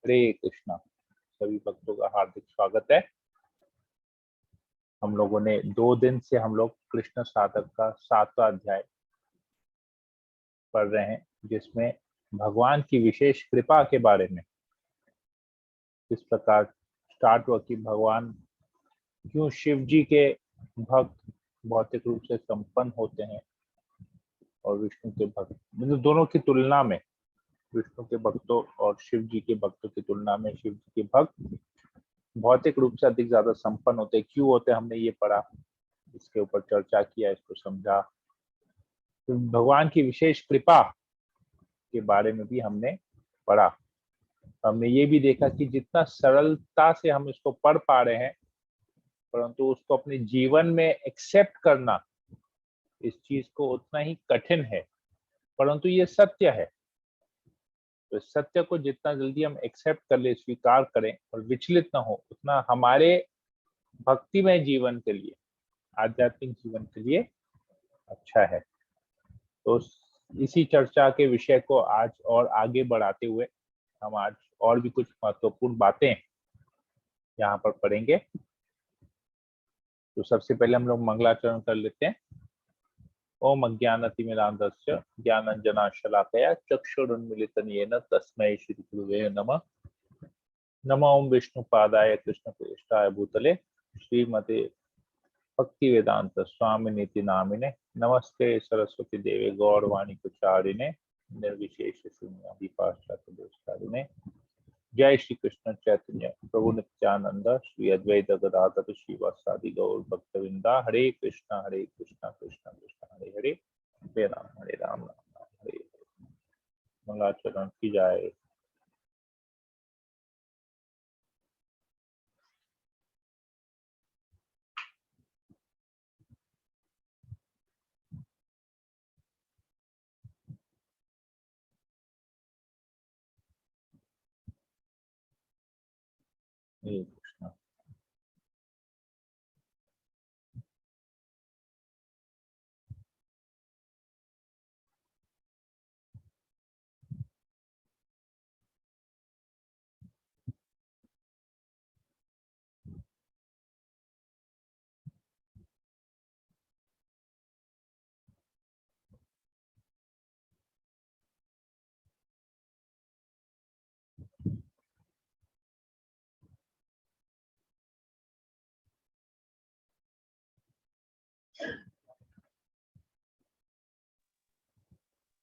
हरे कृष्णा। सभी भक्तों का हार्दिक स्वागत है। हम लोगों ने 2 दिन से हम लोग कृष्ण साधक का 7वां अध्याय पढ़ रहे हैं, जिसमें भगवान की विशेष कृपा के बारे में इस प्रकार स्टार्ट हुआ कि भगवान क्यों शिव जी के भक्त भौतिक रूप से संपन्न होते हैं और विष्णु के भक्त, मतलब दोनों की तुलना में, विष्णु के भक्तों और शिव जी के भक्तों की तुलना में शिव जी के भक्त भौतिक रूप से अधिक ज्यादा संपन्न होते हैं। क्यों होते, हमने ये पढ़ा, इसके ऊपर चर्चा किया, इसको समझा। तो भगवान की विशेष कृपा के बारे में भी हमने पढ़ा। हमने ये भी देखा कि जितना सरलता से हम इसको पढ़ पा रहे हैं, परंतु उसको अपने जीवन में एक्सेप्ट करना, इस चीज को उतना ही कठिन है। परंतु ये सत्य है, तो इस सत्य को जितना जल्दी हम एक्सेप्ट कर ले, स्वीकार करें और विचलित ना हो, उतना हमारे भक्तिमय जीवन के लिए, आध्यात्मिक जीवन के लिए अच्छा है। तो इसी चर्चा के विषय को आज और आगे बढ़ाते हुए हम आज और भी कुछ महत्वपूर्ण बातें यहाँ पर पढ़ेंगे। तो सबसे पहले हम लोग मंगलाचरण कर लेते हैं। ओम अज्ञानतिमिरान्धस्य ज्ञानाञ्जनशलाकया चक्षुरुन्मीलितं येन तस्मै श्री गुरुवे नमः। नमो ओम विष्णुपादाय कृष्णप्रेष्ठाय भूतले श्रीमते भक्ति वेदांत स्वामिनीति नामिने नमस्ते सरस्वती देवे गौरवाणी प्रचारिणे निर्विशेष शून्य पाश्चात्य दोषकारिणे। जय श्री कृष्ण चैतन्य प्रभु नित्यानंद श्री अद्वैत गदाधर श्रीवासादि गौर भक्तवृंदा। हरे कृष्णा कृष्णा कृष्णा हरे हरे, हरे राम राम हरे हरे। मंगलाचरण की जाए। हरे कृष्णा।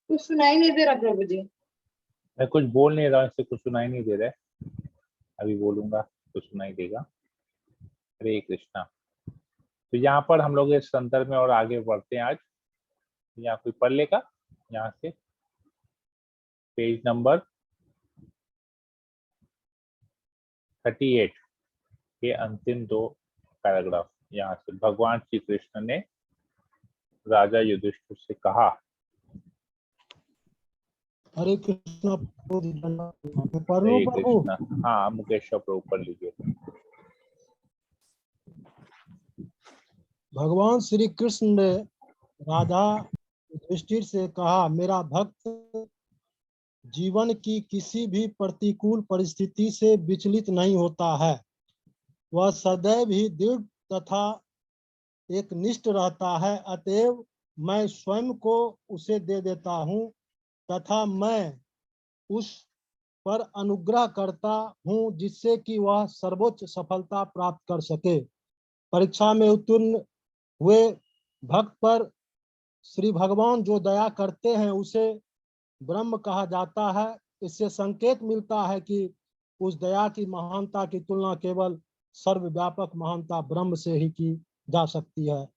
कुछ सुनाई नहीं दे रहा प्रभु जी। मैं कुछ बोल नहीं रहा, इससे कुछ सुनाई नहीं दे रहा है। अभी बोलूंगा तो सुनाई देगा। हरे कृष्णा। तो यहाँ पर हम लोग इस संदर्भ में और आगे बढ़ते हैं। आज यहाँ कोई पढ़ लेगा, यहाँ से पेज नंबर 38 के अंतिम 2 पैराग्राफ। यहाँ से भगवान श्री कृष्ण ने राजा युधिष्ठिर से कहा। हरे कृष्णा। हरे कृष्णा। हाँ, मुकेश प्रभु पढ़ लीजिए। भगवान श्री कृष्ण ने राजा युधिष्ठिर से कहा, मेरा भक्त जीवन की किसी भी प्रतिकूल परिस्थिति से विचलित नहीं होता है। वह सदैव ही दृढ़ तथा एक निष्ठ रहता है। अतएव मैं स्वयं को उसे दे देता हूँ तथा मैं उस पर अनुग्रह करता हूँ, जिससे कि वह सर्वोच्च सफलता प्राप्त कर सके। परीक्षा में उत्तीर्ण हुए भक्त पर श्री भगवान जो दया करते हैं उसे ब्रह्म कहा जाता है। इससे संकेत मिलता है कि उस दया की महानता की तुलना केवल सर्वव्यापक महानता ब्रह्म से ही की जा सकती है।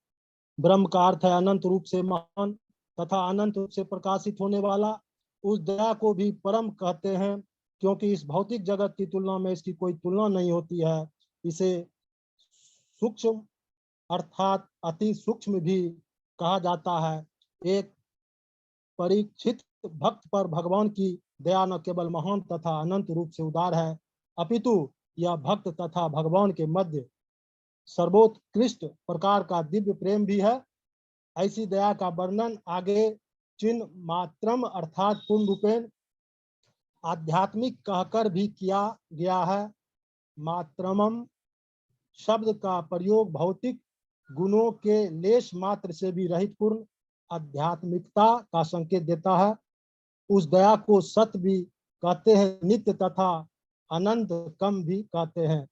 ब्रह्म का अर्थ है अनंत रूप से महान तथा अनंत रूप से प्रकाशित होने वाला। उस दया को भी परम कहते हैं, क्योंकि इस भौतिक जगत की तुलना में इसकी कोई तुलना नहीं होती है। इसे सूक्ष्म अर्थात अति सूक्ष्म भी कहा जाता है। एक परीक्षित भक्त पर भगवान की दया न केवल महान तथा अनंत रूप से उदार है, अपितु यह भक्त तथा भगवान के मध्य सर्वोत्कृष्ट प्रकार का दिव्य प्रेम भी है। ऐसी दया का वर्णन आगे चिन्ह मात्रम अर्थात पूर्ण रूपेण आध्यात्मिक कहकर भी किया गया है। मात्रमम शब्द का प्रयोग भौतिक गुणों के लेश मात्र से भी रहित पूर्ण आध्यात्मिकता का संकेत देता है। उस दया को सत्य भी कहते हैं, नित्य तथा अनंत कम भी कहते हैं।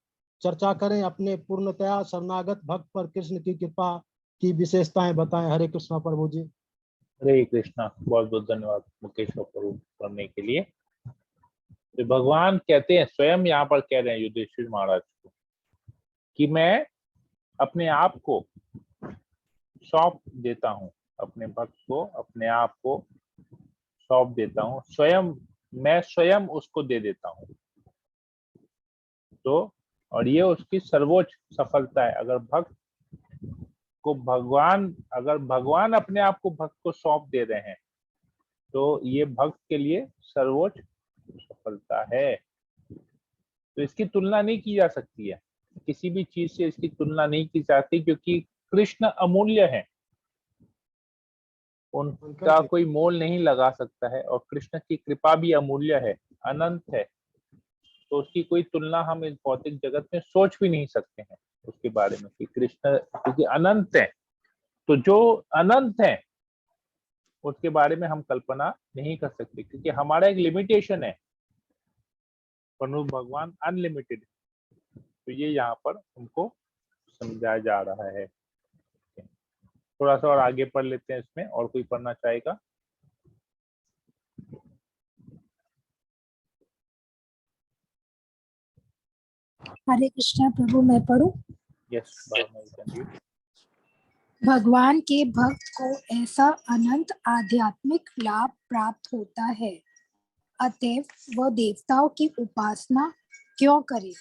चर्चा करें अपने पूर्णतया शरणागत भक्त पर कृष्ण की कृपा की विशेषताएं बताएं। हरे कृष्णा प्रभु जी। हरे कृष्णा। बहुत बहुत धन्यवाद मुकेश प्रभु करने के लिए। तो भगवान कहते हैं, स्वयं यहाँ पर कह रहे हैं युधिष्ठिर महाराज को कि मैं अपने आप को सौंप देता हूँ, अपने भक्त को अपने आप को सौंप देता हूँ, स्वयं मैं स्वयं उसको दे देता हूँ। तो और ये उसकी सर्वोच्च सफलता है। अगर भगवान अपने आप को भक्त को सौंप दे रहे हैं तो ये भक्त के लिए सर्वोच्च सफलता है। तो इसकी तुलना नहीं की जा सकती है, किसी भी चीज से इसकी तुलना नहीं की जाती, क्योंकि कृष्ण अमूल्य है, उनका कोई मोल नहीं लगा सकता है। और कृष्ण की कृपा भी अमूल्य है, अनंत है। तो उसकी कोई तुलना हम इस भौतिक जगत में सोच भी नहीं सकते हैं उसके बारे में कि कृष्ण क्योंकि अनंत है। तो जो अनंत है उसके बारे में हम कल्पना नहीं कर सकते, क्योंकि हमारा एक लिमिटेशन है, परंतु भगवान अनलिमिटेड। तो ये यहाँ पर हमको समझाया जा रहा है। थोड़ा सा और आगे पढ़ लेते हैं इसमें, और कोई पढ़ना चाहेगा? हरे कृष्णा प्रभु, मैं पढ़ूं? यस। भगवान के भक्त को ऐसा अनंत आध्यात्मिक लाभ प्राप्त होता है, अतएव वह देवताओं की उपासना क्यों करे?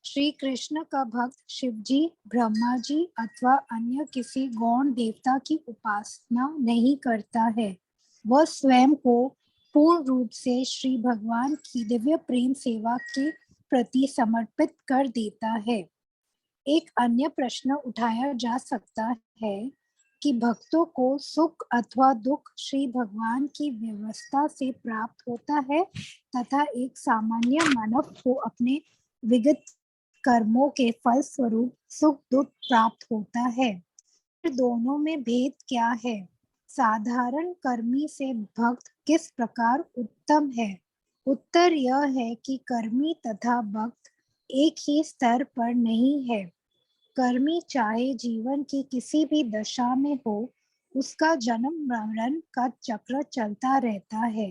श्री कृष्ण का भक्त शिवजी, ब्रह्मा जी अथवा अन्य किसी गौण देवता की उपासना नहीं करता है। वह स्वयं को पूर्ण रूप से श्री भगवान की दिव्य प्रेम सेवा के प्रति समर्पित कर देता है। एक अन्य प्रश्न उठाया जा सकता है कि भक्तों को सुख अथवा दुख श्री भगवान की व्यवस्था से प्राप्त होता है तथा एक सामान्य मानव को अपने विगत कर्मों के फल स्वरूप सुख दुख प्राप्त होता है। दोनों में भेद क्या है? साधारण कर्मी से भक्त किस प्रकार उत्तम है? उत्तर यह है कि कर्मी तथा भक्त एक ही स्तर पर नहीं है। कर्मी चाहे जीवन की किसी भी दशा में हो, उसका जन्म मरण का चक्र चलता रहता है,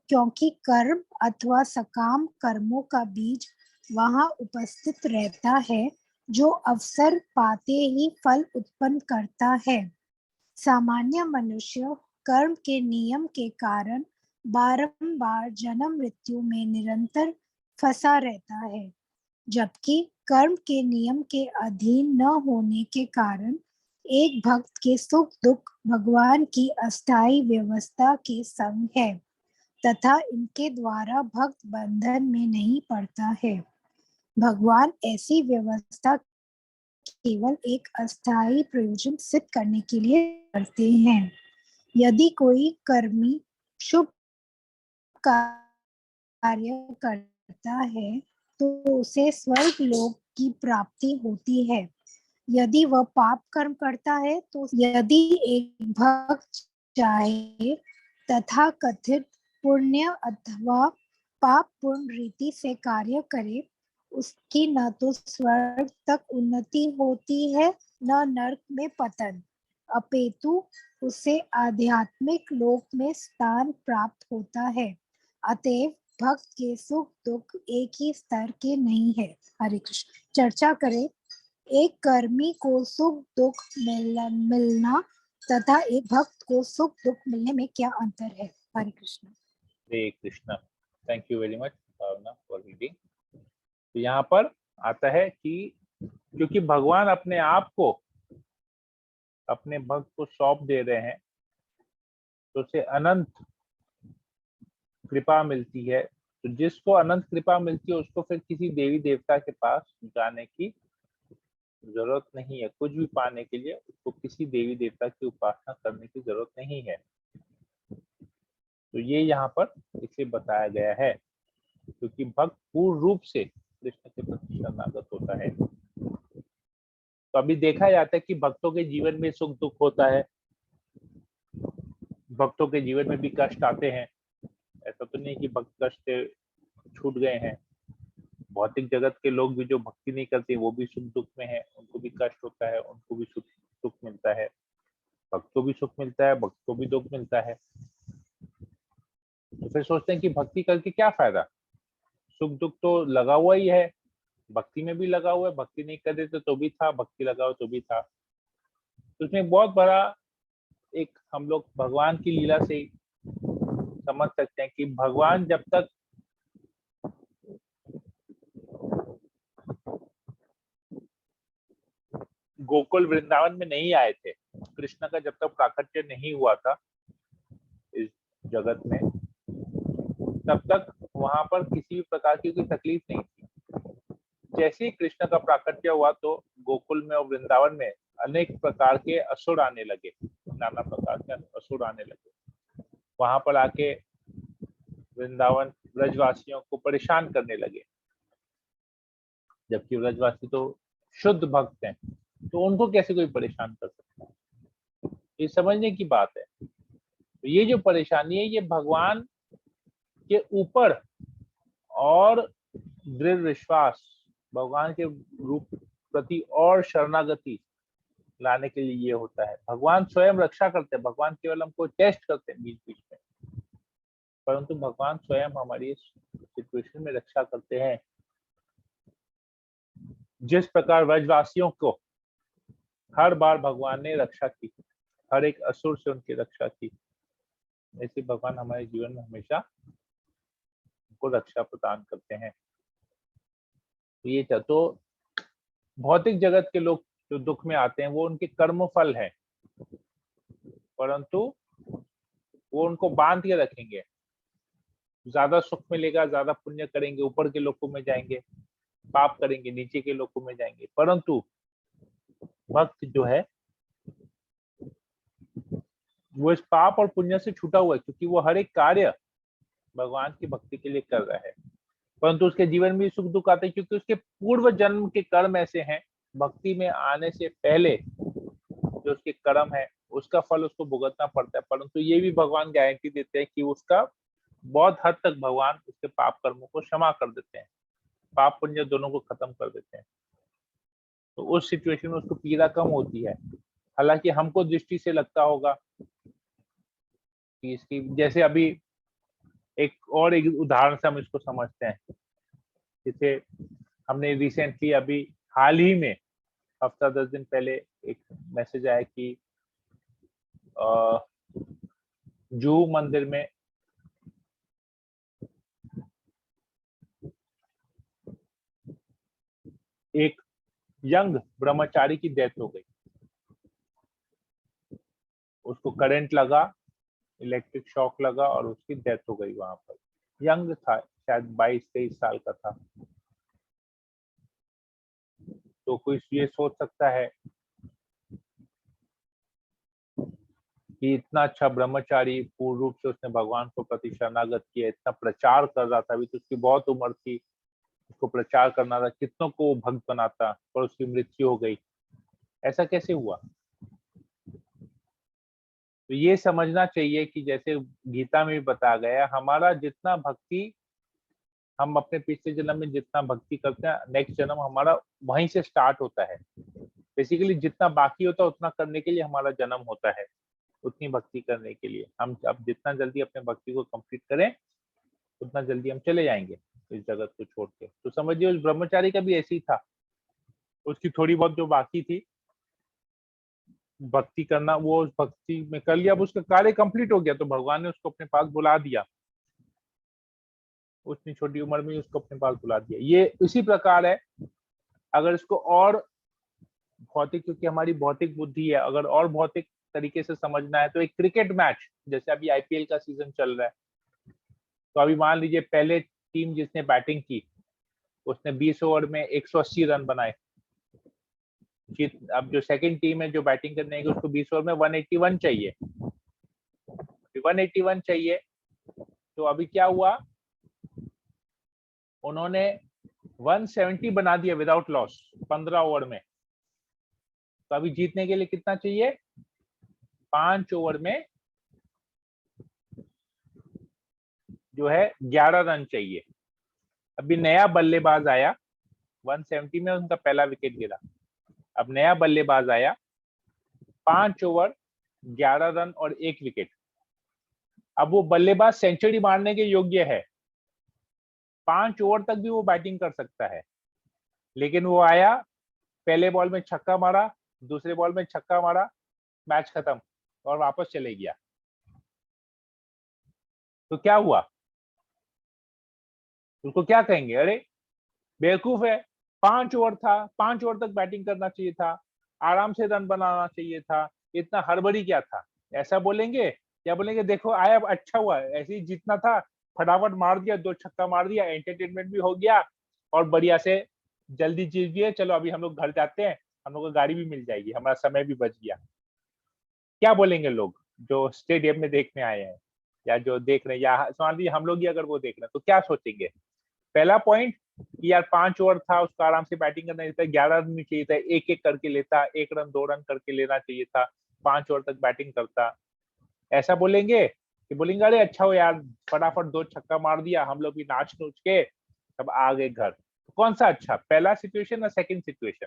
क्योंकि कर्म अथवा सकाम कर्मों का बीज वहां उपस्थित रहता है जो अवसर पाते ही फल उत्पन्न करता है। सामान्य मनुष्य कर्म के नियम के कारण बारंबार जन्म मृत्यु में निरंतर फंसा रहता है, जबकि कर्म के नियम के अधीन न होने के कारण एक भक्त के सुख दुख भगवान की अस्थायी व्यवस्था के संग है तथा इनके द्वारा भक्त बंधन में नहीं पड़ता है। भगवान ऐसी व्यवस्था केवल एक अस्थायी प्रयोजन सिद्ध करने के लिए करते हैं। यदि कोई कर्मी शुभ कार्य करता है तो उसे स्वर्ग लोक की प्राप्ति होती है। यदि वह पाप कर्म करता है तो यदि एक भक्त चाहे तथा कथित पुण्य अथवा पाप पूर्ण रीति से कार्य करे, उसकी न तो स्वर्ग तक उन्नति होती है न नरक में पतन, अपितु उसे आध्यात्मिक लोक में स्थान प्राप्त होता है। अतएव भक्त के सुख दुख एक ही स्तर के नहीं है। हरे कृष्ण। चर्चा करें, एक कर्मी को सुख दुख मिलना तथा एक भक्त को सुख दुख मिलने में क्या अंतर है? Hare Krishna. Hare Krishna. Thank you very much Bhavna for reading. तो यहाँ पर आता है कि क्योंकि भगवान अपने आप को अपने भक्त को सौंप दे रहे हैं तो उसे अनंत कृपा मिलती है। तो जिसको अनंत कृपा मिलती है उसको फिर किसी देवी देवता के पास जाने की जरूरत नहीं है। कुछ भी पाने के लिए उसको किसी देवी देवता की उपासना करने की जरूरत नहीं है। तो ये यहाँ पर इसे बताया गया है, क्योंकि भक्त पूर्ण रूप से कृष्ण के प्रति शरणागत होता है। तो अभी देखा जाता है कि भक्तों के जीवन में सुख दुख होता है, भक्तों के जीवन में भी कष्ट आते हैं। ऐसा तो नहीं कि भक्त कष्ट से छूट गए हैं। भौतिक जगत के लोग भी जो भक्ति नहीं करते वो भी सुख दुख में है, उनको भी कष्ट होता है, उनको भी सुख मिलता है। भक्त को भी सुख मिलता है, भक्त को भी दुख मिलता है। तो फिर सोचते हैं कि भक्ति करके क्या फायदा, सुख दुख तो लगा हुआ ही है, भक्ति में भी लगा हुआ है, भक्ति नहीं कर देते तो भी था, भक्ति लगाओ तो भी था। तो उसमें बहुत बड़ा एक हम लोग भगवान की लीला से समझ सकते हैं कि भगवान जब तक गोकुल वृंदावन में नहीं आए थे, कृष्ण का जब तक प्राकट्य नहीं हुआ था इस जगत में, तब तक वहां पर किसी भी प्रकार की कोई तकलीफ नहीं थी। जैसे ही कृष्ण का प्राकट्य हुआ तो गोकुल में और वृंदावन में अनेक प्रकार के असुर आने लगे, नाना प्रकार के असुर आने लगे, वहां पर आके वृंदावन ब्रजवासियों को परेशान करने लगे। जबकि ब्रजवासी तो शुद्ध भक्त हैं, तो उनको कैसे कोई परेशान कर सकता है, ये समझने की बात है। तो ये जो परेशानी है ये भगवान के ऊपर और दृढ़ विश्वास, भगवान के रूप प्रति और शरणागति लाने के लिए ये होता है। भगवान स्वयं रक्षा करते हैं, भगवान केवल हमको टेस्ट करते हैं बीच बीच में, परंतु भगवान स्वयं हमारी सिचुएशन में रक्षा करते हैं। जिस प्रकार व्रजवासियों को हर बार भगवान ने रक्षा की, हर एक असुर से उनकी रक्षा की, ऐसे भगवान हमारे जीवन में हमेशा उनको रक्षा प्रदान करते हैं। तो ये तो भौतिक जगत के लोग जो दुख में आते हैं वो उनके कर्म फल है, परंतु वो उनको बांध के रखेंगे। ज्यादा सुख मिलेगा, ज्यादा पुण्य करेंगे, ऊपर के लोकों में जाएंगे, पाप करेंगे, नीचे के लोकों में जाएंगे। परंतु भक्त जो है वो इस पाप और पुण्य से छूटा हुआ है, क्योंकि वो हर एक कार्य भगवान की भक्ति के लिए कर रहा है। परंतु उसके जीवन में सुख दुख आते हैं, क्योंकि उसके पूर्व जन्म के कर्म ऐसे हैं, भक्ति में आने से पहले जो उसके कर्म है उसका फल उसको भुगतना पड़ता है। परंतु ये भी भगवान गारंटी देते हैं कि उसका बहुत हद तक भगवान उसके पाप कर्मों को क्षमा कर देते हैं, पाप पुण्य दोनों को खत्म कर देते हैं। तो उस सिचुएशन में उसको पीड़ा कम होती है। हालांकि हमको दृष्टि से लगता होगा कि इसकी, जैसे अभी एक उदाहरण से हम इसको समझते हैं, जैसे हमने रिसेंटली अभी हाल ही में हफ्ता 10 दिन पहले एक मैसेज आया कि जुहू मंदिर में एक यंग ब्रह्मचारी की डेथ हो गई। उसको करंट लगा, इलेक्ट्रिक शॉक लगा और उसकी डेथ हो गई। वहां पर यंग था, शायद 22-23 साल का था। तो कोई ये सोच सकता है कि इतना अच्छा ब्रह्मचारी, पूर्ण रूप से उसने भगवान को प्रति शरणागत किया, इतना प्रचार कर रहा था, अभी तो उसकी बहुत उम्र थी, उसको प्रचार करना था, कितनों को भक्त बनाता, पर उसकी मृत्यु हो गई। ऐसा कैसे हुआ? तो ये समझना चाहिए कि जैसे गीता में भी बताया गया, हमारा जितना भक्ति, हम अपने पिछले जन्म में जितना भक्ति करते हैं, नेक्स्ट जन्म हमारा वहीं से स्टार्ट होता है। बेसिकली जितना बाकी होता है उतना करने के लिए हमारा जन्म होता है, उतनी भक्ति करने के लिए। हम अब जितना जल्दी अपने भक्ति को कंप्लीट करें उतना जल्दी हम चले जाएंगे इस जगत को छोड़ के। तो समझिए उस ब्रह्मचारी का भी ऐसे ही था, उसकी थोड़ी बहुत जो बाकी थी भक्ति करना, वो उस भक्ति में कर लिया, अब उसका कार्य कंप्लीट हो गया, तो भगवान ने उसको अपने पास बुला दिया, उतनी छोटी उम्र में उसको अपने पास बुला दिया। ये इसी प्रकार है, अगर इसको और भौतिक, क्योंकि हमारी भौतिक बुद्धि है, अगर और भौतिक तरीके से समझना है तो एक क्रिकेट मैच, जैसे अभी आईपीएल का सीजन चल रहा है, तो अभी मान लीजिए पहले टीम जिसने बैटिंग की उसने 20 ओवर में 180 रन बनाए। अब जो सेकंड टीम है जो बैटिंग करने की, उसको 20 ओवर में 181 चाहिए। 181 चाहिए तो अभी क्या हुआ, उन्होंने 170 बना दिया विदाउट लॉस 15 ओवर में। तो अभी जीतने के लिए कितना चाहिए, 5 ओवर में जो है 11 रन चाहिए। अभी नया बल्लेबाज आया, 170 में उनका पहला विकेट गिरा। अब नया बल्लेबाज आया, 5 ओवर 11 रन और 1 विकेट। अब वो बल्लेबाज सेंचुरी मारने के योग्य है, 5 ओवर तक भी वो बैटिंग कर सकता है, लेकिन वो आया, पहले बॉल में छक्का मारा, दूसरे बॉल में छक्का मारा, मैच खत्म और वापस चले गया। तो क्या हुआ, उसको क्या कहेंगे, अरे बेवकूफ है, 5 ओवर था, 5 ओवर तक बैटिंग करना चाहिए था, आराम से रन बनाना चाहिए था, इतना हड़बड़ी क्या था, ऐसा बोलेंगे? या बोलेंगे देखो आया, अच्छा हुआ, ऐसे ही जीतना था, फटाफट मार दिया, 2 छक्का मार दिया, एंटरटेनमेंट भी हो गया और बढ़िया से जल्दी जीत गए, चलो अभी हम लोग घर जाते हैं, हम लोग को गाड़ी भी मिल जाएगी, हमारा समय भी बच गया। क्या बोलेंगे लोग जो स्टेडियम में देखने आए हैं या जो देख रहे हैं, या मान लीजिए हम लोग ही अगर वो देख रहे हैं, तो क्या सोचेंगे? पहला पॉइंट कि यार 5 ओवर था, उसको आराम से बैटिंग करना चाहिए था, 11 रन नहीं चाहिए था, एक एक करके लेता, 1 रन 2 रन करके लेना चाहिए था, 5 ओवर तक बैटिंग करता, ऐसा बोलेंगे? कि बोलेंगे अरे अच्छा हो यार, फटाफट 2 छक्का मार दिया, हम लोग भी नाच नूच के सब आ गए घर। तो कौन सा अच्छा, पहला सिचुएशन या सेकंड सिचुएशन?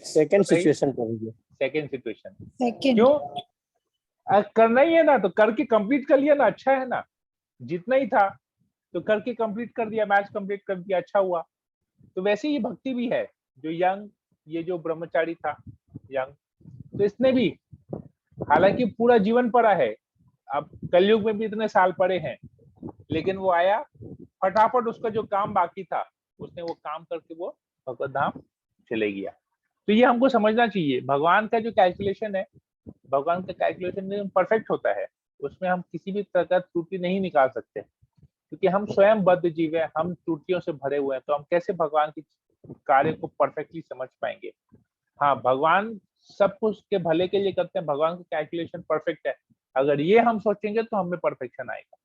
सेकंड सिचुएशन पर हुई है। Second situation. सेकंड। क्यों? करना ही है ना, तो करके कंप्लीट कर लिया ना, अच्छा है ना, जितना ही था तो करके कंप्लीट कर दिया, मैच कंप्लीट कर दिया, अच्छा हुआ। तो वैसे ही भक्ति भी है, जो यंग, ये जो ब्रह्मचारी था यंग, तो इसने भी हालांकि पूरा जीवन पड़ा है, अब कलयुग में भी इतने साल पड़े हैं, लेकिन वो आया, फटाफट उसका जो काम बाकी था उसने वो काम करके वो भगवत धाम चले गया। तो ये हमको समझना चाहिए, भगवान का जो कैलकुलेशन है, भगवान का कैलकुलेशन परफेक्ट होता है, उसमें हम किसी भी तरह का त्रुटि नहीं निकाल सकते, क्योंकि हम स्वयं बद्ध जीव है, हम त्रुटियों से भरे हुए हैं, तो हम कैसे भगवान के कार्य को परफेक्टली समझ पाएंगे? हाँ, भगवान सब कुछ के भले के लिए करते हैं, भगवान का कैलकुलेशन परफेक्ट है, अगर ये हम सोचेंगे तो हमें परफेक्शन आएगा,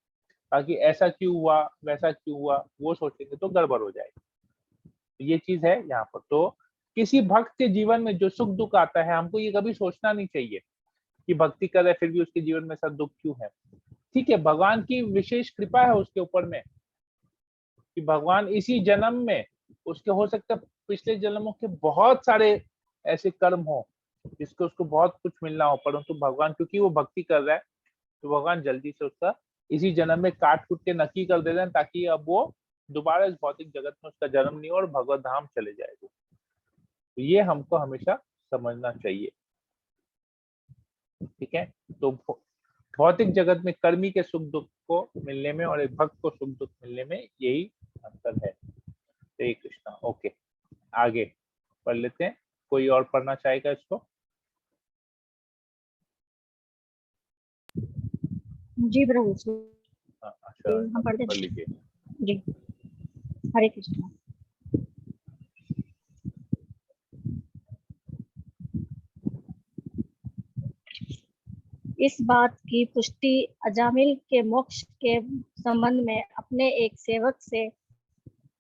बाकी ऐसा क्यों हुआ, वैसा क्यों हुआ, वो सोचेंगे तो गड़बड़ हो जाएगी। ये चीज है यहाँ पर। तो किसी भक्त के जीवन में जो सुख दुख आता है, हमको ये कभी सोचना नहीं चाहिए कि भक्ति कर रहे फिर भी उसके जीवन में सब दुख क्यों है। ठीक है, भगवान की विशेष कृपा है उसके ऊपर में कि भगवान इसी जन्म में, उसके हो सकता है पिछले जन्मों के बहुत सारे ऐसे कर्म हो जिसको उसको बहुत कुछ मिलना हो, परंतु भगवान क्योंकि वो भक्ति कर रहा है, तो भगवान जल्दी से उसका इसी जन्म में काट कूट के नक्की कर देते हैं, ताकि अब वो दोबारा इस भौतिक जगत में उसका जन्म नहीं हो और भगवत धाम चले जाएगा। तो ये हमको हमेशा समझना चाहिए। ठीक है, तो भौतिक जगत में कर्मी के सुख दुख को मिलने में और एक भक्त को सुख दुख मिलने में यही अंतर है। हरे कृष्णा। ओके, आगे पढ़ लेते हैं। कोई और पढ़ना चाहेगा इसको? जी प्रभु जी, अच्छा, हम पढ़ते पढ़ लीजिए। जी। हरे कृष्णा। इस बात की पुष्टि अजामिल के मोक्ष के संबंध में अपने एक सेवक से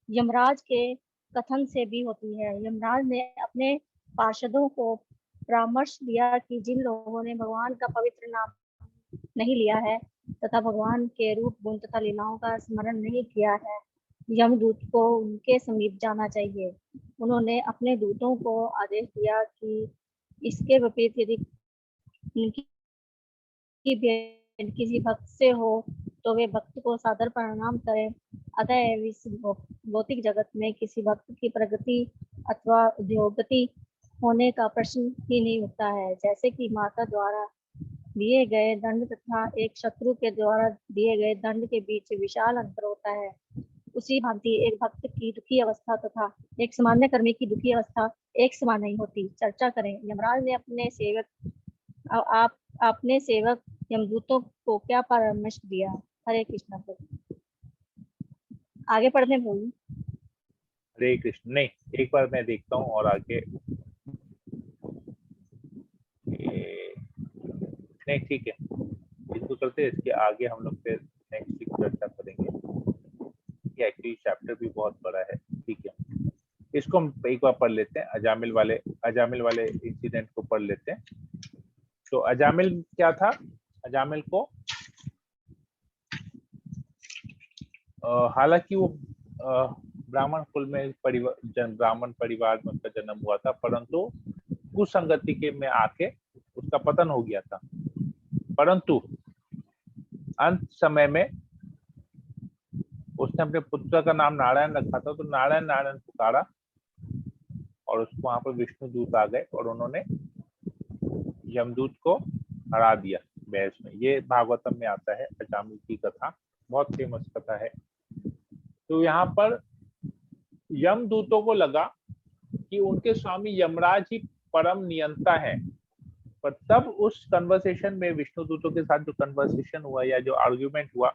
यमराज के कथन से भी होती है। यमराज ने अपने पार्षदों को परामर्श दिया कि जिन लोगों ने भगवान का पवित्र नाम नहीं लिया है तथा भगवान के रूप गुण तथा लीलाओं का स्मरण नहीं किया है, यमदूत को उनके समीप जाना चाहिए। उन्होंने अपने दूतों को आदेश दिया कि इसके विपरीत यदि उनकी भेंट किसी भक्त से हो तो वे भक्त को सादर प्रणाम करें। अतः इस भौतिक जगत में किसी भक्त की प्रगति अथवा उद्योगति होने का प्रश्न ही नहीं उठता है। जैसे कि माता द्वारा दिए गए दंड तथा एक शत्रु के द्वारा दिए गए दंड के बीच विशाल अंतर होता है, उसी भांति एक भक्त की दुखी अवस्था तथा एक सामान्य कर्मी की दुखी अवस्था एक समान नहीं होती। चर्चा करें। यमराज ने अपने सेवक आपने सेवक यमदूतों को क्या परामर्श दिया? हरे कृष्णा प्रभु। आगे पढ़ने बोलूं? हरे कृष्ण। नहीं, एक बार मैं देखता हूँ और आगे नहीं, ठीक है। करते हैं, इसके आगे हम लोग फिर नेक्स्ट वीक चर्चा करेंगे। ये एक्चुअली चैप्टर भी बहुत बड़ा है, ठीक है। इसको हम एक बार पढ़ लेते हैं, अजामिल वाले इंसिडेंट को पढ़ लेते हैं। तो अजामिल क्या था? अजामिल को हालांकि वो ब्राह्मण कुल में ब्राह्मण परिवार में उनका जन्म हुआ था, परंतु कुसंगति के में आके उसका पतन हो गया था। परंतु अंत समय में उसने अपने पुत्र का नाम नारायण रखा था, तो नारायण नारायण पुकारा और उसको वहां पर विष्णु दूत आ गए और उन्होंने यमदूत को हरा दिया बहस में। ये भागवतम में आता है, अजामिल की कथा बहुत फेमस कथा है। तो यहाँ पर यमदूतों को लगा कि उनके स्वामी यमराज ही परम नियंता है, पर तब उस कन्वर्सेशन में विष्णुदूतों के साथ जो कन्वर्सेशन हुआ या जो आर्ग्यूमेंट हुआ,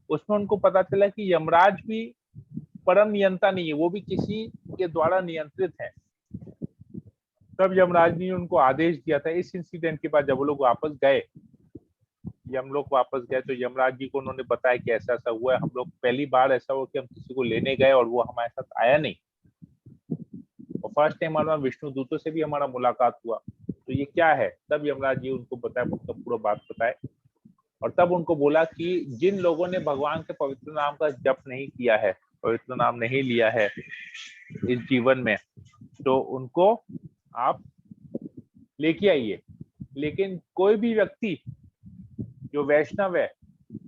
उसमें उनको पता चला कि यमराज भी परम नियंता नहीं है, वो भी किसी के द्वारा नियंत्रित है। तब यमराज ने उनको आदेश दिया था। इस इंसिडेंट के बाद जब वो लोग वापस गए, यमलोक वापस गए, तो यमराज जी को उन्होंने बताया कि ऐसा ऐसा हुआ है, हम लोग पहली बार ऐसा हुआ कि हम किसी को लेने गए और वो हमारे साथ आया नहीं, और फर्स्ट टाइम हमारा विष्णु दूतों से भी हमारा मुलाकात हुआ, तो ये क्या है। तब यमराज जी उनको बताया, पूरा बात बताए, और तब उनको बोला कि जिन लोगों ने भगवान के पवित्र नाम का जप नहीं किया है, पवित्र नाम नहीं लिया है इस जीवन में, तो उनको आप लेके आइए। लेकिन कोई भी व्यक्ति जो वैष्णव है,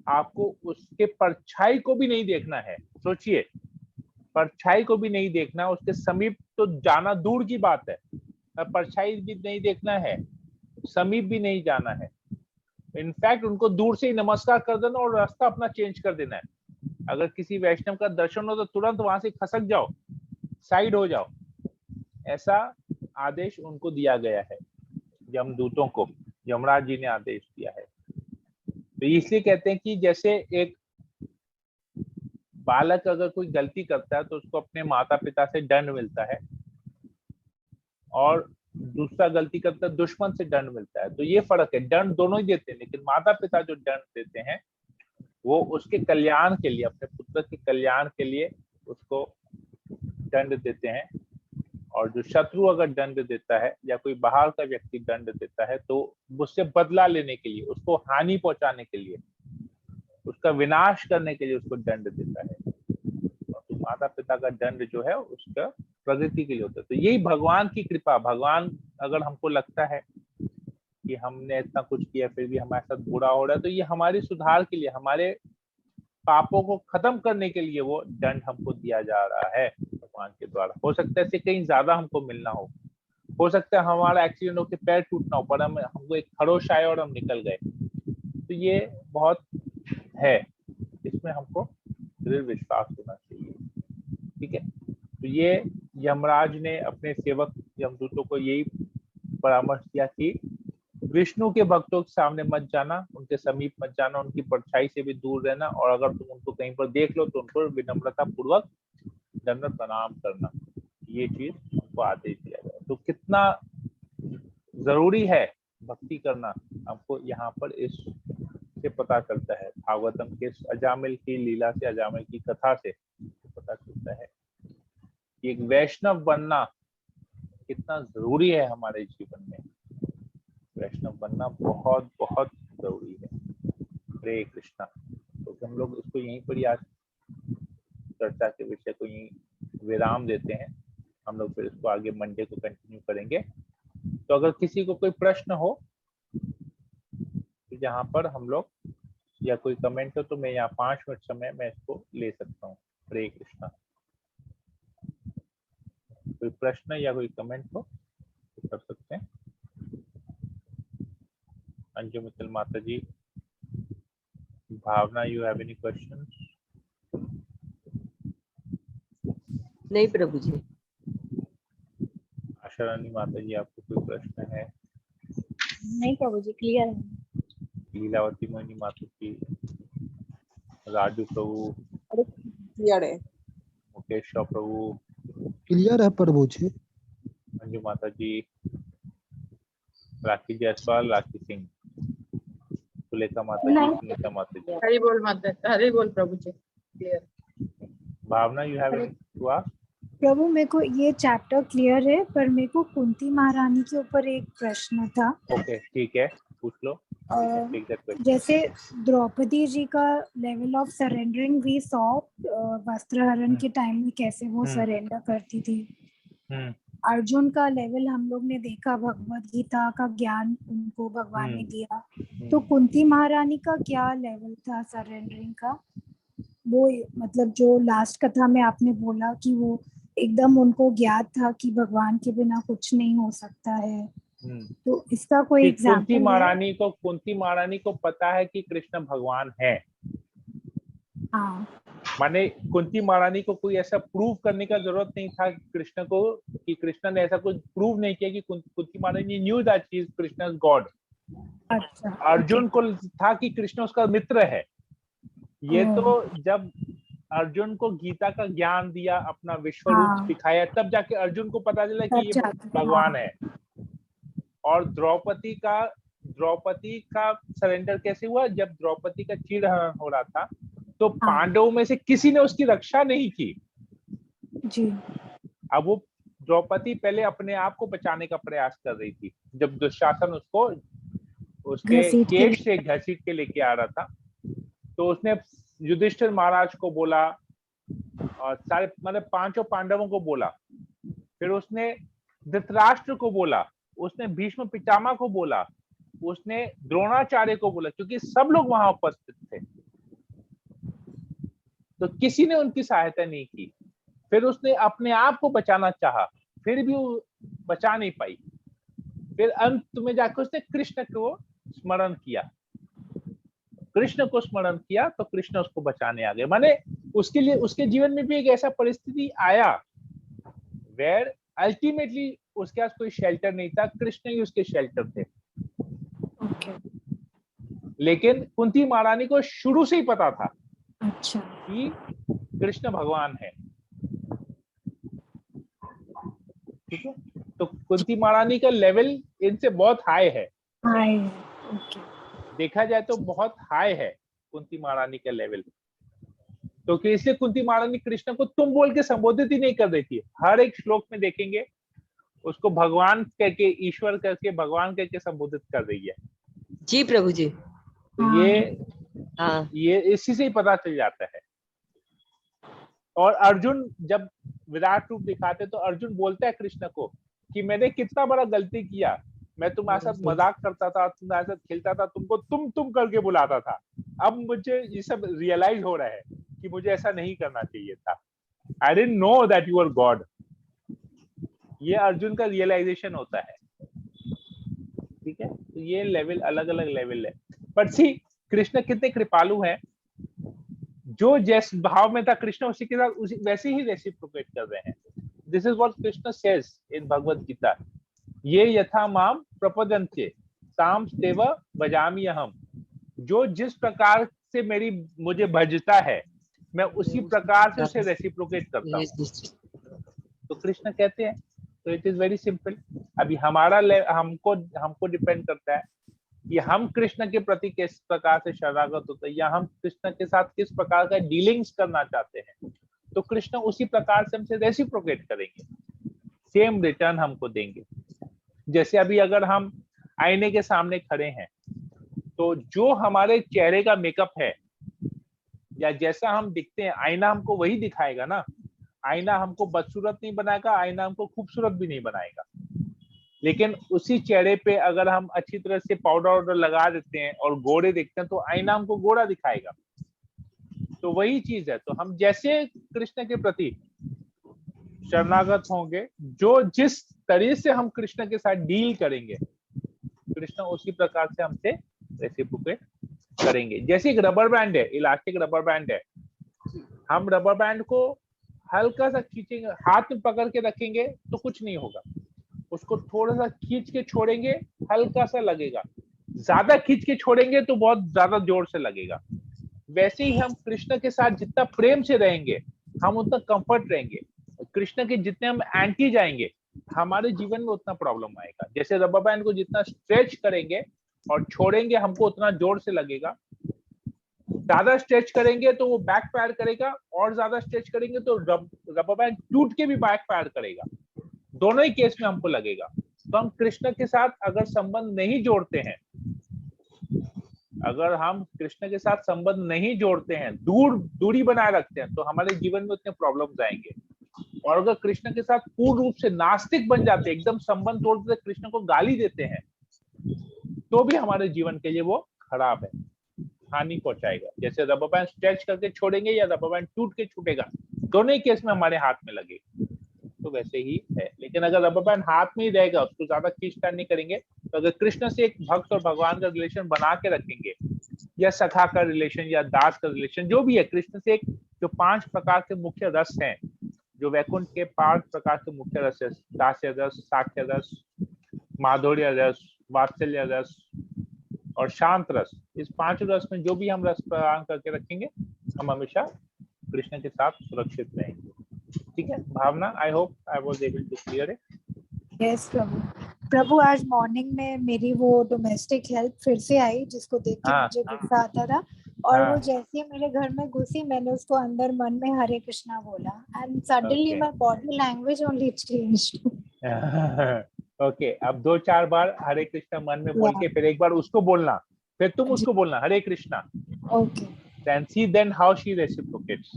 आपको उसके परछाई को भी नहीं देखना है। सोचिए, परछाई को भी नहीं देखना, उसके समीप तो जाना दूर की बात है, परछाई भी नहीं देखना है, समीप भी नहीं जाना है। इनफैक्ट उनको दूर से ही नमस्कार कर देना और रास्ता अपना चेंज कर देना है। अगर किसी वैष्णव का दर्शन हो तो तुरंत वहां से खसक जाओ, साइड हो जाओ, ऐसा आदेश उनको दिया गया है। यमदूतों को यमराज जी ने आदेश दिया है। तो इसलिए कहते हैं कि जैसे एक बालक अगर कोई गलती करता है तो उसको अपने माता पिता से दंड मिलता है, और दूसरा गलती करता है दुश्मन से दंड मिलता है। तो ये फर्क है, दंड दोनों ही देते हैं, लेकिन माता पिता जो दंड देते हैं वो उसके कल्याण के लिए, अपने पुत्र के कल्याण के लिए उसको दंड देते हैं। और जो शत्रु अगर दंड देता है या कोई बाहर का व्यक्ति दंड देता है, तो उससे बदला लेने के लिए, उसको हानि पहुंचाने के लिए, उसका विनाश करने के लिए उसको दंड देता है। और तो माता पिता का दंड जो है उसका प्रगति के लिए होता है। तो यही भगवान की कृपा। भगवान अगर हमको लगता है कि हमने इतना कुछ किया फिर भी हमारे साथ बुरा हो रहा है, तो ये हमारे सुधार के लिए, हमारे पापों को खत्म करने के लिए वो दंड हमको दिया जा रहा है भगवान के द्वारा। हो सकता है इससे कहीं ज्यादा हमको मिलना हो सकता है हमारा एक्सीडेंट होकर पैर टूटना हो, पर हमको एक खरोश आए और हम निकल गए। तो ये बहुत है, इसमें हमको दृढ़ विश्वास होना चाहिए, ठीक है। तो ये यमराज ने अपने सेवक यमदूतों को यही परामर्श दिया कि विष्णु के भक्तों के सामने मत जाना, उनके समीप मत जाना, उनकी परछाई से भी दूर रहना, और अगर तुम उनको कहीं पर देख लो तो उनको विनम्रता पूर्वक दंडवत प्रणाम करना। ये चीज हमको आदेश दिया गया। तो कितना जरूरी है भक्ति करना, हमको यहाँ पर इस से पता चलता है। भागवतम के अजामिल की लीला से, अजामिल की कथा से पता चलता है कि एक वैष्णव बनना कितना जरूरी है हमारे जीवन में। वैष्णव बनना बहुत बहुत जरूरी है। हरे कृष्णा। तो हम लोग इसको यहीं पर आज चर्चा के विषय को यहीं विराम देते हैं। हम लोग फिर इसको आगे मंडे को कंटिन्यू करेंगे। तो अगर किसी को कोई प्रश्न हो तो यहाँ पर हम लोग, या कोई कमेंट हो तो मैं यहाँ 5 मिनट समय मैं इसको ले सकता हूँ। हरे कृष्णा। कोई प्रश्न या कोई कमेंट हो तो कर सकते हैं। अंजू मित्तल माता जी, भावना, यू हैव एनी क्वेश्चंस? नहीं प्रभु जी। आशा रानी माता जी, आपको कोई प्रश्न है? नहीं प्रभु जी, क्लियर है। लीलावती मोहिनी माता जी, राजू प्रभु, क्लियर है। मुकेश प्रभु, क्लियर है प्रभु जी। अंजू माता जी, राखी जायसवाल, राखी सिंह। तो सुलेखा माता जी, नहीं। सुनीता माता जी। हरि बोल माता, हरि बोल प्रभु जी। Clear. Bhavna, you have to ask? प्रभु मेरे को ये चैप्टर क्लियर है, पर मेरे को कुंती महारानी के ऊपर एक प्रश्न था। ओके, ठीक है, पूछ लो। Take that question. जैसे द्रौपदी जी का level of surrendering we saw वस्त्रहरण के टाइम में कैसे वो सरेंडर करती थी। अर्जुन का लेवल हम लोग ने देखा, भगवत गीता का ज्ञान उनको भगवान ने दिया। तो कुंती महारानी का क्या लेवल था सरेंडरिंग का? वो मतलब जो लास्ट कथा में आपने बोला कि वो एकदम उनको ज्ञात था कि भगवान के बिना कुछ नहीं हो सकता है, तो इसका कोई एग्जांपल है? कुंती महारानी को पता है कि कृष्ण भगवान है। हाँ, माने कुंती महारानी को कोई ऐसा प्रूव करने का जरूरत नहीं था कृष्ण को, कि कृष्ण ने ऐसा कुछ प्रूव नहीं किया कि कुंती महारानी knew that he is Krishna God. अच्छा। अर्जुन को था कि कृष्ण उसका मित्र है। ये तो जब अर्जुन को गीता का ज्ञान दिया, अपना विश्व रूप दिखाया, तब जाके अर्जुन को पता चला कि ये भगवान है। और द्रौपदी का सरेंडर कैसे हुआ? जब द्रौपदी का चीरहरण हो रहा था तो पांडवों में से किसी ने उसकी रक्षा नहीं की जी। अब वो द्रौपदी पहले अपने आप को बचाने का प्रयास कर रही थी। जब दुशासन उसको उसके केश से घसीट के लेके आ रहा था, तो उसने युधिष्ठिर महाराज को बोला और सारे मतलब 5 पांडवों को बोला, फिर उसने धृतराष्ट्र को बोला, उसने भीष्म पितामह को बोला, उसने द्रोणाचार्य को बोला, क्योंकि सब लोग वहां उपस्थित थे। तो किसी ने उनकी सहायता नहीं की। फिर उसने अपने आप को बचाना चाहा, फिर भी वो बचा नहीं पाई। फिर अंत में जाकर उसने कृष्ण को स्मरण किया, तो कृष्ण उसको बचाने आ गए। माने उसके लिए उसके जीवन में भी एक ऐसा परिस्थिति आया वेयर अल्टीमेटली उसके पास कोई शेल्टर नहीं था, कृष्ण ही उसके शेल्टर थे। लेकिन कुंती महारानी को शुरू से ही पता था कि कृष्ण भगवान है। ठीक है, तो कुंती महारानी का लेवल इनसे बहुत हाई है। देखा जाए तो बहुत हाई है कुंती महारानी का लेवल। तो इसलिए कुंती महारानी कृष्ण को तुम बोल के संबोधित ही नहीं कर रही थी। हर एक श्लोक में देखेंगे उसको भगवान कह के, ईश्वर करके, भगवान कह के संबोधित कर रही है। जी प्रभु जी। तो ये इसी से ही पता चल जाता है। और अर्जुन जब विराट रूप दिखाते तो अर्जुन बोलता है कृष्ण को कि मैंने कितना बड़ा गलती किया, मैं तुम्हारे साथ मजाक करता था, तुम्हारे साथ खेलता था, तुमको तुम करके बुलाता था। अब मुझे ये सब रियलाइज हो रहा है कि मुझे ऐसा नहीं करना चाहिए था। I didn't know that you are god. ये अर्जुन का रियलाइजेशन होता है। ठीक है, तो ये लेवल अलग अलग लेवल है। पर सी कृष्ण कितने कृपालु हैं, जो जिस भाव में था कृष्ण उसी के साथ वैसे ही रेसिप्रोकेट कर रहे हैं। This is what Krishna says in Bhagavad Gita, ये यथा माम प्रपद्यन्ते ताम तेव भजामि अहम। जो जिस प्रकार से मुझे भजता है, मैं उसी प्रकार से उसे रेसिप्रोकेट करता हूँ। तो कृष्ण कहते हैं, तो इट इज वेरी सिंपल। अभी हमारा हमको डिपेंड करता है कि हम कृष्ण के प्रति किस प्रकार से शरणागत होते हैं, या हम कृष्ण के साथ किस प्रकार का डीलिंग्स करना चाहते हैं। तो कृष्ण उसी प्रकार से हमसे रेसिप्रोकेट करेंगे, सेम रिटर्न हमको देंगे। जैसे अभी अगर हम आईने के सामने खड़े हैं, तो जो हमारे चेहरे का मेकअप है या जैसा हम दिखते हैं, आईना हमको वही दिखाएगा ना। आईना हमको बदसूरत नहीं बनाएगा, आईना हमको खूबसूरत भी नहीं बनाएगा। लेकिन उसी चेहरे पे अगर हम अच्छी तरह से पाउडर वाउडर लगा देते हैं और गोरे दिखते हैं, तो आईना हमको गोरा दिखाएगा। तो वही चीज है। तो हम जैसे कृष्ण के प्रति शरणागत होंगे, जो जिस तरीके से हम कृष्ण के साथ डील करेंगे, कृष्ण उसी प्रकार से हमसे रेसिप्रोकेट करेंगे। जैसे एक रबर बैंड है, इलास्टिक रबर बैंड है, हम रबर बैंड को हल्का सा खींचेंगे, हाथ में पकड़ के रखेंगे तो कुछ नहीं होगा, उसको थोड़ा सा खींच के छोड़ेंगे, हल्का सा लगेगा, ज्यादा खींच के छोड़ेंगे तो बहुत ज्यादा जोर से लगेगा। वैसे ही हम कृष्ण के साथ जितना प्रेम से रहेंगे, हम उतना कंफर्ट रहेंगे। कृष्ण के जितने हम एंटी जाएंगे, हमारे जीवन में उतना प्रॉब्लम आएगा। जैसे रबर बैंड को जितना स्ट्रेच करेंगे, और छोड़ेंगे हमको उतना जोर से लगेगा। ज्यादा स्ट्रेच करेंगे तो वो बैक फायर करेगा, और ज्यादा स्ट्रेच करेंगे तो रबर बैंड टूट के भी बैक फायर करेगा। दोनों ही केस में हमको लगेगा। तो हम कृष्ण के साथ अगर संबंध नहीं जोड़ते हैं, अगर हम कृष्ण के साथ संबंध नहीं जोड़ते हैं, दूरी बनाए रखते हैं, तो हमारे जीवन में उतने प्रॉब्लम्स आएंगे। और अगर कृष्ण के साथ पूर्ण रूप से नास्तिक बन जाते हैं, एकदम संबंध तोड़ते कृष्ण को गाली देते हैं, तो भी हमारे जीवन के लिए वो खराब है, हानि पहुंचाएगा। जैसे रबर बैंड स्ट्रेच करके छोड़ेंगे या रबर बैंड टूट के छूटेगा, दोनों ही केस में हमारे हाथ में लगेगा। तो वैसे ही है। लेकिन अगर रबर बैंड हाथ में ही रहेगा, उसको ज्यादा खींचतान नहीं करेंगे, तो अगर कृष्ण से एक भक्त और भगवान का रिलेशन बना के रखेंगे, या सखा का रिलेशन या दास का रिलेशन, जो भी है, कृष्ण से एक जो 5 प्रकार के मुख्य रस हैं, जो वैकुंठ के 5 प्रकार के मुख्य रस है, दास्य रस, साख्य रस, माधुर्य रस, वात्सल्य रस और शांत रस, इस 5 रस में जो भी हम रस प्रदान करके रखेंगे, हम हमेशा कृष्ण के साथ सुरक्षित रहेंगे। ठीक है Bhavna, I hope I was able to clear it. Yes प्रभु। प्रभु आज मॉर्निंग में मेरी वो डोमेस्टिक हेल्प फिर से आई, जिसको देख के मुझे गुस्सा आता था, और वो जैसे ही मेरे घर में घुसी, मैंने उसको अंदर मन में हरे कृष्णा बोला, and suddenly my body language only changed. Okay, अब 2-4 बार हरे कृष्णा मन में बोल के फिर एक बार उसको बोलना, फिर तुम उसको बोलना Hare Krishna. Okay. Then how she reciprocates.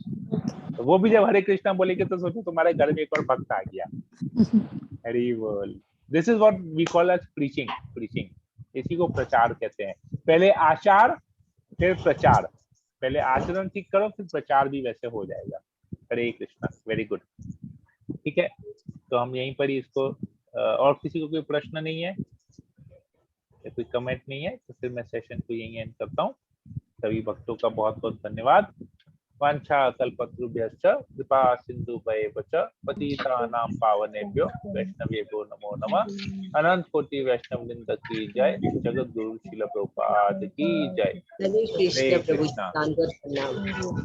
तो वो भी जब हरे कृष्णा बोलेंगे तो सोचो तुम्हारे घर में एक और भक्त आ गया। हरि बोल। This is what we call as preaching. इसी को प्रचार कहते हैं। पहले आचार फिर प्रचार, पहले आचरण ठीक करो फिर प्रचार भी वैसे हो जाएगा। हरे कृष्णा, वेरी गुड। ठीक है, तो हम यहीं पर ही इसको, और किसी को कोई प्रश्न नहीं है या कोई कमेंट नहीं है, तो फिर मैं सेशन को यहीं एंड करता हूँ। सभी भक्तों का बहुत बहुत धन्यवाद। वांछा कल्पतरुभ्यश्च कृपा सिन्धुभ्येव च पतितानां पावनेभ्यो वैष्णवेभ्यो नमो नमः। अनंत कोटि वैष्णव वृंद की जय। जगत गुरु श्रील प्रभुपाद की जय। हरे कृष्ण हरे प्रभु कृष्णा। प्रणाम।